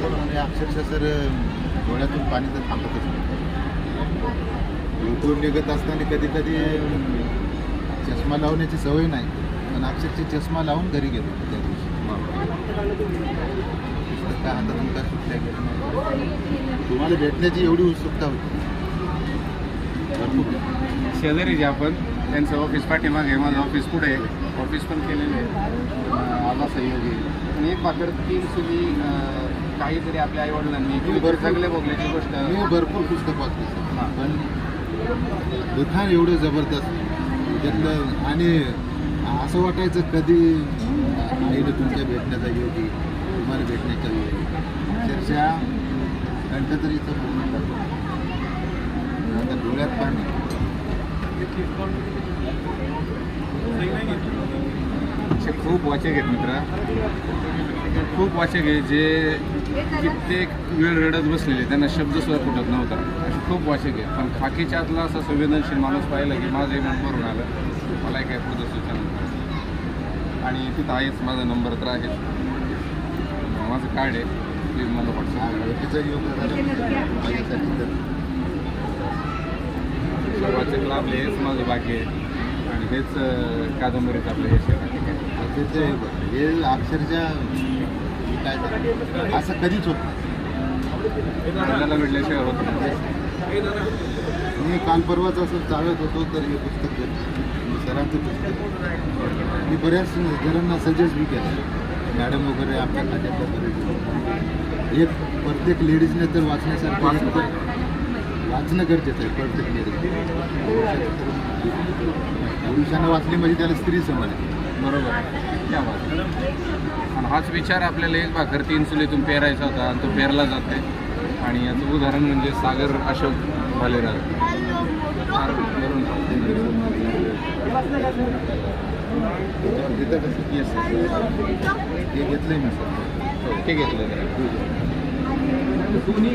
पण म्हणजे अक्षरशः सर डोळ्यातून पाणी तर थांबतच नाही. इथून निघत असताना कधी कधी चष्मा लावण्याची सवय नाही, पण अक्षरशः चष्मा लावून घरी गेलो त्या दिवशी. काय हातातून काय सुटल्या गेलं नाही. तुम्हाला भेटण्याची एवढी उत्सुकता होती. भरपूर शेजारी जे आपण त्यांचं ऑफिस पाठीमागे आहे, माझं ऑफिस पुढे आहे, ऑफिस पण केलेलं आहे. आला सहयोगी आणि एक भाकर 3 सुली काहीतरी आपल्या आईवडिलांनी जगले बघल्याची गोष्ट. मी भरपूर पुस्तक वाचले सर, पण लिखाण एवढं जबरदस्त त्यातलं. आणि असं वाटायचं कधी आईने तुमच्या भेटण्याचा योग येईल, तुम्हाला भेटण्याचा योग येईल. अक्षरशः कंठतरीचं पूर्ण करतो. आता डोळ्यात पाणी. असे खूप वाचक आहेत मित्र, खूप वाचक आहे जे कित्येक वेळ रडत बसलेले, त्यांना शब्दसुद्धा फुटत नव्हता. असे खूप वाचक आहेत, पण खाकीच्या आतला असा संवेदनशील माणूस पाहिला की माझंही मन भरून आलं. मला काय पुढचं सूचना आणि तिथं आहेच माझा नंबर तर आहे, माझं कार्ड आहे, प्लीज मला व्हॉट्सअप. त्याचा योग माझ्यासाठी तर वाचक लाभले हेच माझं भाग्य आहे आणि हेच कादंबरीचं आपलं यश आहे. हे अक्षरशः काय झालं असं कधीच होत नाही. आपल्याला भेटल्याशिवाय होत नाही. मी काल परवाच असं चालत होतो तर हे पुस्तक घेतलं, सरांचं पुस्तक. मी बऱ्याच जणांना सजेस्ट बी केलं, मॅडम वगैरे आपल्या खात्यातल्या बरेच. एक प्रत्येक लेडीजने तर वाचण्यासारखं वाचणं गरजेचं आहे. प्रत्येक लेडीज पुरुषांना वाचली म्हणजे त्याला स्त्री समज. बरोबर त्या बात. आणि हाच विचार आपल्याला एक भाकर 3 चुलीतून पेरायचा होता आणि तो पेरला जाते. आणि याचं उदाहरण म्हणजे सागर अशोक भालेराव. येस हे घेतलंय मी सर. ते घेतलं दोन्ही